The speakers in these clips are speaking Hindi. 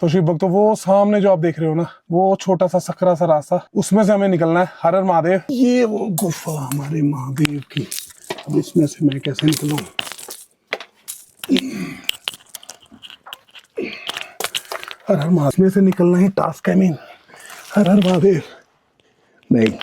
तो शिव भक्तों, वो सामने जो आप देख रहे हो ना, वो छोटा सा सकरा सा रास्ता, उसमें से हमें निकलना है। हर हर महादेव। ये वो गुफा हमारे महादेव की। अब इसमें से मैं कैसे निकलूं? हर हर महादेव से निकलना ही टास्क है। मीन हर हर महादेव नहीं,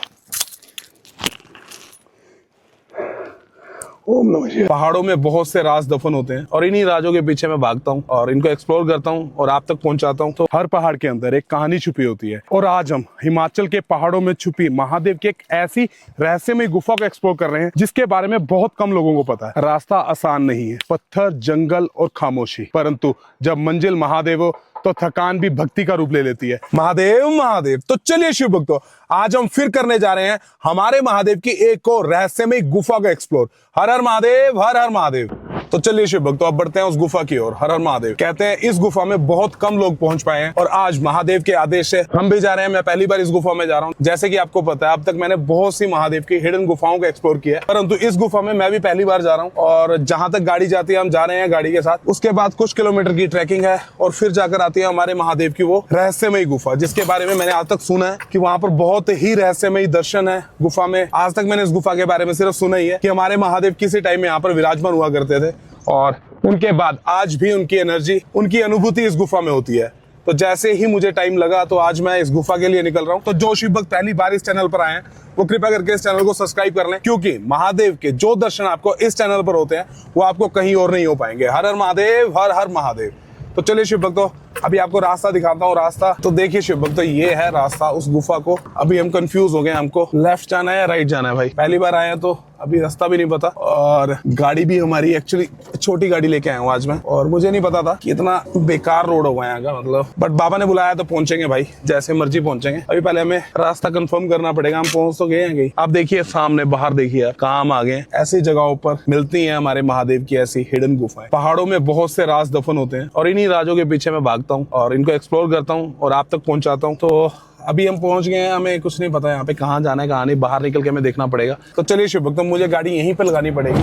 ओम नमः शिवाय। पहाड़ों में बहुत से राज दफन होते हैं और इन्हीं राजों के पीछे मैं भागता हूँ और इनको एक्सप्लोर करता हूँ और आप तक पहुंचाता हूँ। तो हर पहाड़ के अंदर एक कहानी छुपी होती है और आज हम हिमाचल के पहाड़ों में छुपी महादेव की एक ऐसी रहस्यमय गुफा को एक्सप्लोर कर रहे हैं जिसके बारे में बहुत कम लोगों को पता है। रास्ता आसान नहीं है, पत्थर, जंगल और खामोशी, परंतु जब मंजिल महादेव हो तो थकान भी भक्ति का रूप ले लेती है। महादेव महादेव। तो चलिए शिव भक्तों, आज हम फिर करने जा रहे हैं हमारे महादेव की एक और रहस्यमय गुफा को एक्सप्लोर। हर हर महादेव, हर हर महादेव। तो चलिए शिव भक्तों, अब बढ़ते हैं उस गुफा की ओर। हर हर महादेव। कहते हैं इस गुफा में बहुत कम लोग पहुंच पाए हैं और आज महादेव के आदेश से हम भी जा रहे हैं। मैं पहली बार इस गुफा में जा रहा हूं। जैसे कि आपको पता है, अब तक मैंने बहुत सी महादेव की हिडन गुफाओं को एक्सप्लोर किया है, परंतु इस गुफा में मैं भी पहली बार जा रहा हूँ। और जहां तक गाड़ी जाती है हम जा रहे हैं गाड़ी के साथ। उसके बाद कुछ किलोमीटर की ट्रैकिंग है और फिर जाकर आती है हमारे महादेव की वो रहस्यमयी गुफा, जिसके बारे में मैंने आज तक सुना है कि वहां पर बहुत ही रहस्यमयी दर्शन है गुफा में। आज तक मैंने इस गुफा के बारे में सिर्फ सुना ही है कि हमारे महादेव किसी टाइम में यहाँ पर विराजमान हुआ करते थे और उनके बाद आज भी उनकी एनर्जी, उनकी अनुभूति इस गुफा में होती है। तो जैसे ही मुझे टाइम लगा तो आज मैं इस गुफा के लिए निकल रहा हूँ। तो जो शिव भक्त पहली बार इस चैनल पर आए हैं वो कृपया करके इस चैनल को सब्सक्राइब कर लें, क्योंकि महादेव के जो दर्शन आपको इस चैनल पर होते हैं वो आपको कहीं और नहीं हो पाएंगे। हर हर महादेव, हर हर महादेव। तो चलिए शिव भक्तों, अभी आपको रास्ता दिखाता हूँ। रास्ता तो देखिए शिव भक्तों, ये है रास्ता उस गुफा को। अभी हम कंफ्यूज हो गए, हमको लेफ्ट जाना है या राइट जाना है। भाई पहली बार आए हैं तो अभी रास्ता भी नहीं पता और गाड़ी भी हमारी एक्चुअली छोटी गाड़ी लेके आया हूँ आज मैं, और मुझे नहीं पता था कि इतना बेकार रोड होगा यहाँ का, मतलब। बट बाबा ने बुलाया तो पहुंचेंगे भाई, जैसे मर्जी पहुंचेंगे। अभी पहले हमें रास्ता कंफर्म करना पड़ेगा। हम पहुंच तो गए हैं कहीं। आप देखिए सामने बाहर देखिए, काम आ गए। ऐसी जगहों पर मिलती है हमारे महादेव की ऐसी हिडन गुफाएं। पहाड़ों में बहुत से राज दफन होते हैं और इन्हीं राजों के पीछे मैं भागता हूँ और इनको एक्सप्लोर करता हूँ और आप तक पहुंचाता हूँ। तो अभी हम पहुंच गए हैं, हमें कुछ नहीं पता यहाँ पे कहाँ जाना है कहाँ नहीं, बाहर निकल के हमें देखना पड़ेगा। तो चलिए शिव भक्तों, मुझे गाड़ी यहीं पे लगानी पड़ेगी।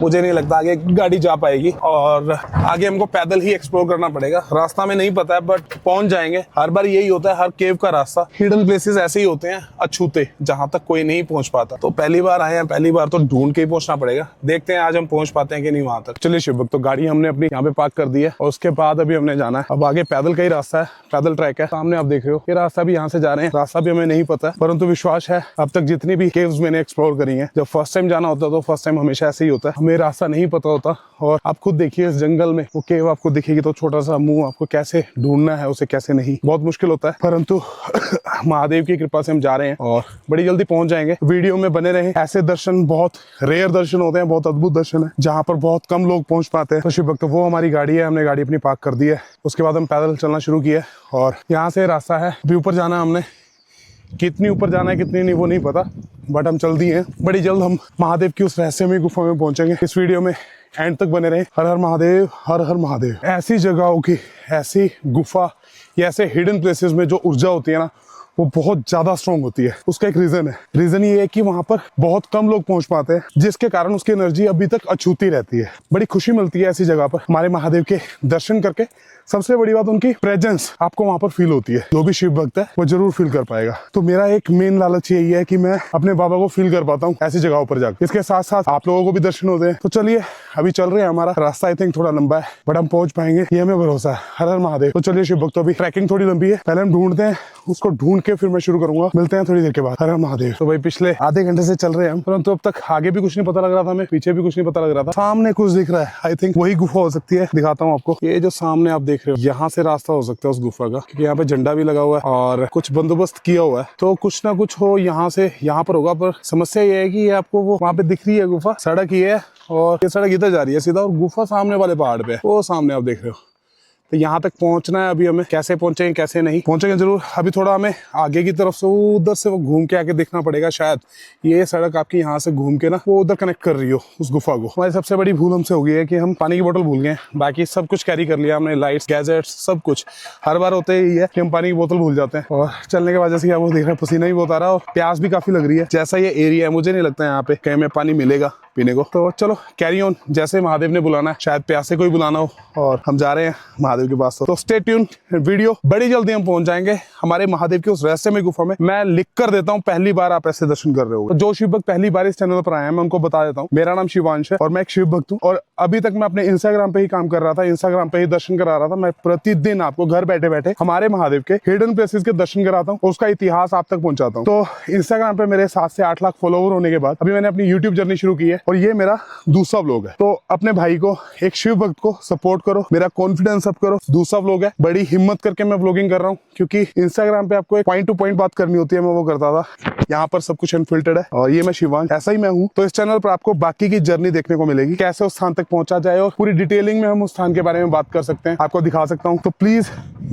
मुझे नहीं लगता आगे गाड़ी जा पाएगी और आगे हमको पैदल ही एक्सप्लोर करना पड़ेगा। रास्ता में नहीं पता है बट पहुंच जाएंगे। हर बार यही होता है, हर केव का रास्ता, हिडन प्लेसेस ऐसे ही होते हैं, अछूते, जहां तक कोई नहीं पहुंच पाता। तो पहली बार आए हैं, पहली बार तो ढूंढ के ही पहुंचना पड़ेगा। देखते हैं आज हम पहुंच पाते हैं कि नहीं वहां तक। चलिए शिव भक्तों, गाड़ी हमने अपनी यहाँ पे पार्क कर दी है और उसके बाद अभी हमने जाना है। अब आगे पैदल का ही रास्ता है, पैदल ट्रैक है। सामने आप देख रहे हो, ये रास्ता भी यहाँ से जा रहे हैं। रास्ता भी हमें नहीं पता, परंतु विश्वास है अब तक जितनी भी केव्स मैंने एक्सप्लोर करी हैं, जब फर्स्ट टाइम जाना होता है तो फर्स्ट टाइम हमेशा ऐसे ही होता है, हमें रास्ता नहीं पता होता। और आप खुद देखिए इस जंगल में वो केव आपको दिखेगी तो छोटा सा मुंह, आपको कैसे ढूंढना है उसे कैसे नहीं, बहुत मुश्किल होता है। परंतु महादेव की कृपा से हम जा रहे हैं और बड़ी जल्दी पहुंच जाएंगे। वीडियो में बने रहें। ऐसे दर्शन बहुत रेयर दर्शन होते हैं, बहुत अद्भुत दर्शन है जहाँ पर बहुत कम लोग पहुंच पाते हैं। तो शिव भक्त, वो हमारी गाड़ी है, हमने गाड़ी अपनी पार्क कर दी है। उसके बाद हम पैदल चलना शुरू किया और यहाँ से रास्ता है। अभी ऊपर जाना है हमने, कितनी ऊपर जाना है कितनी नहीं वो नहीं पता, बट हम चल दिए हैं। बड़ी जल्द हम महादेव की उस रहस्यमय गुफा में पहुंचेंगे। इस वीडियो में एंड तक बने रहें। हर हर महादेव, हर हर महादेव। ऐसी जगहों की, ऐसी गुफा या ऐसे हिडन प्लेसेस में जो ऊर्जा होती है ना, वो बहुत ज्यादा स्ट्रॉन्ग होती है। उसका एक रीजन है। रीजन ये है कि वहां पर बहुत कम लोग पहुंच पाते हैं, जिसके कारण उसकी एनर्जी अभी तक अछूती रहती है। बड़ी खुशी मिलती है ऐसी जगह पर हमारे महादेव के दर्शन करके। सबसे बड़ी बात, उनकी प्रेजेंस आपको वहां पर फील होती है। जो भी शिव भक्त है वो जरूर फील कर पाएगा। तो मेरा एक मेन लालच यही है कि मैं अपने बाबा को फील कर पाता हूँ ऐसी जगहों पर जाकर। इसके साथ साथ आप लोगों को भी दर्शन होते हैं। तो चलिए अभी चल रहे हैं। हमारा रास्ता आई थिंक थोड़ा लंबा है बट हम पहुंच पाएंगे, ये हमें भरोसा है। हर हर महादेव। तो चलिए शिव भक्तों, अभी ट्रैकिंग थोड़ी लंबी है, पहले हम ढूंढते हैं, उसको ढूंढ के फिर मैं शुरू करूंगा। मिलते हैं थोड़ी देर के बाद। हर हर महादेव। तो भाई पिछले आधे घंटे से चल रहे हैं हम, परंतु अब तक आगे भी कुछ नहीं पता लग रहा था हमें, पीछे भी कुछ नहीं पता लग रहा था। सामने कुछ दिख रहा है, आई थिंक वही गुफा हो सकती है। दिखाता हूँ आपको। ये जो सामने आप देख रहे हो, यहाँ से रास्ता हो सकता है उस गुफा का, क्योंकि यहाँ पे झंडा भी लगा हुआ है और कुछ बंदोबस्त किया हुआ है। तो कुछ ना कुछ हो यहाँ से यहाँ पर होगा। पर समस्या ये है कि ये आपको वो वहाँ पे दिख रही है गुफा, सड़क ही है और ये सड़क इधर जा रही है सीधा और गुफा सामने वाले पहाड़ पे है, वो सामने आप देख रहे हो। तो यहाँ तक पहुंचना है। अभी हमें कैसे पहुंचेंगे कैसे नहीं पहुंचेंगे जरूर। अभी थोड़ा हमें आगे की तरफ से उधर से वो घूम के आके देखना पड़ेगा। शायद ये सड़क आपकी यहाँ से घूम के ना वो उधर कनेक्ट कर रही हो उस गुफा को। हमारी सबसे बड़ी भूल हमसे हो गई है कि हम पानी की बोतल भूल गए। बाकी सब कुछ कैरी कर लिया हमने, लाइट्स, गैजेट्स, सब कुछ। हर बार होते ही है कि हम पानी की बोतल भूल जाते हैं और चलने के बाद जैसे वो देख रहे हैं पसीना ही बहुत आ रहा है और प्यास भी काफी लग रही है। जैसा ये एरिया है मुझे नहीं लगता यहाँ पे कहीं में पानी मिलेगा पीने को। तो चलो कैरी ऑन, जैसे महादेव ने बुलाना है, शायद प्यासे को ही बुलाना हो और हम जा रहे हैं महादेव के पास। तो स्टे ट्यून, वीडियो बड़ी जल्दी हम पहुंच जाएंगे हमारे महादेव की उस रहस्यमय गुफा में। मैं लिख कर देता हूँ, पहली बार आप ऐसे दर्शन कर रहे हो। तो जो शिव भक्त पहली बार इस चैनल पर आए हैं मैं उनको बता देता हूँ, मेरा नाम शिवांश है और मैं एक शिव भक्त हूँ। और अभी तक मैं अपने इंस्टाग्राम पे ही काम कर रहा था, इंस्टाग्राम पे ही दर्शन करा रहा था। मैं प्रतिदिन आपको घर बैठे बैठे हमारे महादेव के हिडन प्लेसेस के दर्शन कराता हूँ, उसका इतिहास आप तक पहुंचाता हूँ। तो इंस्टाग्राम पे मेरे 7 से 8 लाख फॉलोवर होने के बाद अभी मैंने अपनी यूट्यूब जर्नी शुरू की है और ये मेरा दूसरा व्लॉग है। तो अपने भाई को, एक शिव भक्त को सपोर्ट करो, मेरा कॉन्फिडेंस अप करो। दूसरा व्लॉग है, बड़ी हिम्मत करके मैं व्लॉगिंग कर रहा हूँ क्योंकि इंस्टाग्राम पे आपको एक पॉइंट टू पॉइंट बात करनी होती है, मैं वो करता था। यहाँ पर सब कुछ अनफिल्टर्ड है और ये मैं शिवांश, ऐसा ही मैं हूँ। तो इस चैनल पर आपको बाकी की जर्नी देखने को मिलेगी, कैसे उस स्थान तक पहुंचा जाए और पूरी डिटेलिंग में हम उस स्थान के बारे में बात कर सकते हैं, आपको दिखा सकता हूँ। तो प्लीज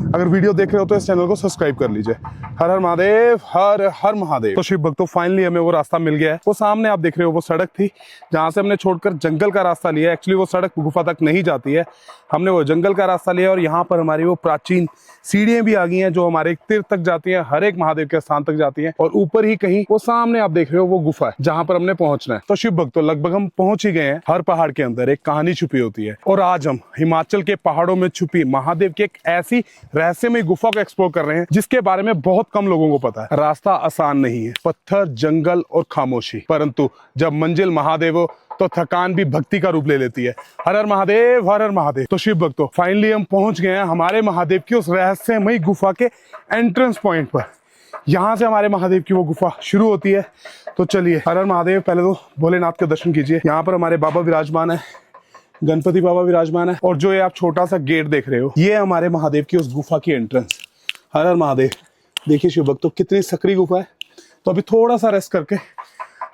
अगर वीडियो देख रहे हो तो इस चैनल को सब्सक्राइब कर लीजिए। हर हर महादेव, हर हर महादेव। तो शिव भक्तों फाइनली हमें वो रास्ता मिल गया है। वो सामने आप देख रहे हो वो सड़क थी जहां से हमने छोड़कर जंगल का रास्ता लिया। एक्चुअली वो सड़क गुफा तक नहीं जाती है, हमने वो जंगल का रास्ता लिया और यहाँ पर हमारी वो प्राचीन सीढ़ियां भी आ गई हैं जो हमारे तीर्थ तक जाती हैं, हर एक महादेव के स्थान तक जाती हैं। और ऊपर ही कहीं वो सामने आप देख रहे हो वो गुफा है जहां पर हमने पहुंचना है। तो शिव भक्तों लगभग हम पहुंच ही गए हैं। हर पहाड़ के अंदर एक कहानी छुपी होती है और आज हम हिमाचल के पहाड़ों में छुपी महादेव की एक ऐसी रहस्यमय गुफा को एक्सप्लोर कर रहे हैं जिसके बारे में बहुत कम लोगों को पता है। रास्ता आसान नहीं है, पत्थर, जंगल और खामोशी, परंतु जब मंजिल महादेव हो तो थकान भी भक्ति का रूप ले लेती है। हर हर महादेव, हर हर महादेव। तो शिव भक्तों फाइनली हम पहुंच गए हैं हमारे महादेव की उस रहस्यमय गुफा के एंट्रेंस पॉइंट पर। यहाँ से हमारे महादेव की वो गुफा शुरू होती है। तो चलिए, हर हर महादेव। पहले तो भोलेनाथ के दर्शन कीजिए। यहाँ पर हमारे बाबा विराजमान है, गणपति बाबा विराजमान है और जो ये आप छोटा सा गेट देख रहे हो ये हमारे महादेव की उस गुफा की एंट्रेंस। हर हर महादेव। देखिए शिव भक्तों कितनी सकरी गुफा है। तो अभी थोड़ा सा रेस्ट करके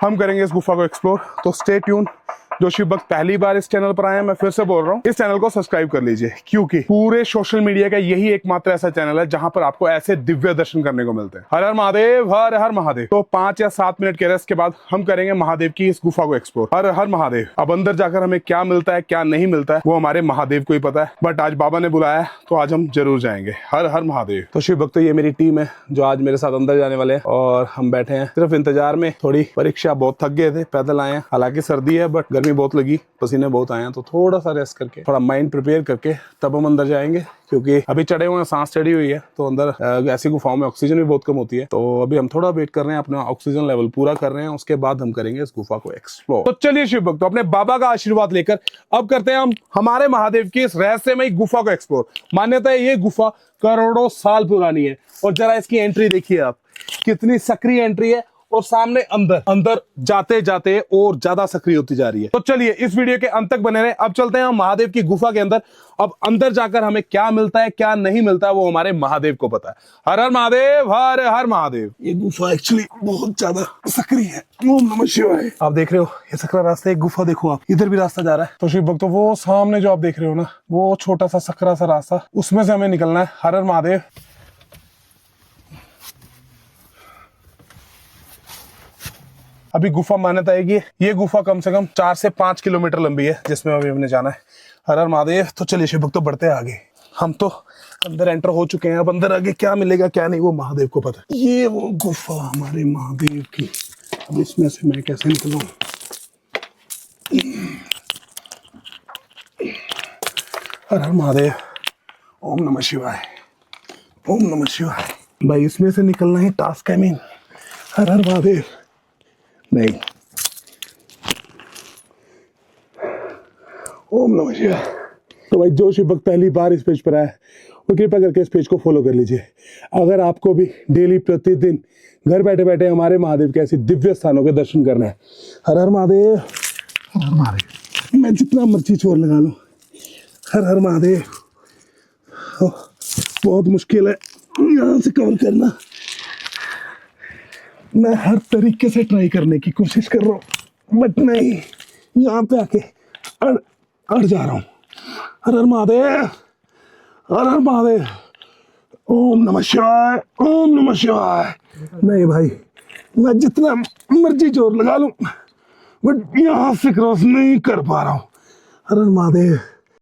हम करेंगे इस गुफा को एक्सप्लोर। तो स्टे ट्यून। जो शिव भक्त पहली बार इस चैनल पर आए हैं, मैं फिर से बोल रहा हूँ, इस चैनल को सब्सक्राइब कर लीजिए क्योंकि पूरे सोशल मीडिया का यही एकमात्र ऐसा चैनल है जहां पर आपको ऐसे दिव्य दर्शन करने को मिलते हैं। हर हर महादेव, हर हर महादेव। तो 5 या 7 मिनट के रेस्ट के बाद हम करेंगे महादेव की इस गुफा को एक्सप्लोर। हर हर महादेव। अब अंदर जाकर हमें क्या मिलता है क्या नहीं मिलता है वो हमारे महादेव को ही पता है, बट आज बाबा ने बुलाया है तो आज हम जरूर जाएंगे। हर हर महादेव। तो शिव भक्तों ये मेरी टीम है जो आज मेरे साथ अंदर जाने वाले हैं और हम बैठे हैं सिर्फ इंतजार में। थोड़ी परीक्षा, बहुत थक गए थे, पैदल आए हैं, हालांकि सर्दी है बट गर्मी बहुत लगी, पसीने बहुत आए हैं। तो थोड़ा सा रेस्ट करके, थोड़ा माइंड प्रिपेयर करके तब हम अंदर जाएंगे क्योंकि अभी चढ़े हुए हैं, सांस चढ़ी हुई है तो अंदर ऐसी गुफाओं में ऑक्सीजन भी बहुत कम होती है। तो अभी हम थोड़ा वेट कर रहे हैं, अपना ऑक्सीजन लेवल पूरा कर रहे हैं, उसके बाद हम करेंगे इस गुफा को एक्सप्लोर। तो चलिए शिव भक्तों अपने बाबा का आशीर्वाद लेकर अब करते हैं हम हमारे महादेव की इस रहस्यमय गुफा को एक्सप्लोर। मान्यता है ये गुफा करोड़ों साल पुरानी है और जरा इसकी एंट्री देखिए आप, कितनी सक्रिय एंट्री है और सामने अंदर जाते जाते और ज्यादा सक्रिय होती जा रही है। तो चलिए इस वीडियो के अंत तक बने रहे। अब चलते हैं हम महादेव की गुफा के अंदर। अब अंदर जाकर हमें क्या मिलता है क्या नहीं मिलता है वो हमारे महादेव को पता है। हर हर महादेव, हर हर महादेव। ये गुफा एक्चुअली बहुत ज्यादा सक्रिय है। ओम नमः शिवाय। आप देख रहे हो ये सकरा रास्ता, एक गुफा देखो आप, इधर भी रास्ता जा रहा है। तो शिव भक्तों वो सामने जो आप देख रहे हो ना, वो छोटा सा सकरा सा रास्ता, उसमें से हमें निकलना है। हर हर महादेव। अभी गुफा मान्यता है कि ये गुफा कम से कम 4 से 5 किलोमीटर लंबी है जिसमें अभी हमने जाना है। हर हर महादेव। तो चलिए शिव भक्तों बढ़ते हैं आगे। हम तो अंदर एंटर हो चुके हैं, अब अंदर आगे क्या मिलेगा क्या नहीं वो महादेव को पता है। ये वो गुफा हमारे महादेव की। अब इसमें से मैं कैसे निकलूं? हर हर महादेव। ओम नमः शिवाय, ओम नमः शिवाय। भाई इसमें से निकलना ही टास्क है मेन। हर हर महादेव। नहीं, ओम नमः शिवाय। तो भाई जो शिव भक्त पहली बार इस पेज पर आया वो कृपया करके इस पेज को फॉलो कर लीजिए। अगर आपको भी डेली प्रतिदिन घर बैठे बैठे हमारे महादेव के ऐसे दिव्य स्थानों के दर्शन करना है। हर हर महादेव, हर हर महादेव। मैं जितना मर्जी जोर लगा लूं, हर हर महादेव। बहुत मुश्किल है यहाँ से कवर करना। मैं हर तरीके से ट्राई करने की कोशिश कर रहा हूँ बट नहीं, यहाँ पे आके अड़ जा रहा हूँ। हर हर महादेव, हर हर महादेव। ओम नमः शिवाय, ओम नमः शिवाय। नहीं भाई, मैं जितना मर्जी जोर लगा लूं बट यहाँ से क्रॉस नहीं कर पा रहा हूँ। हर हर महादेव।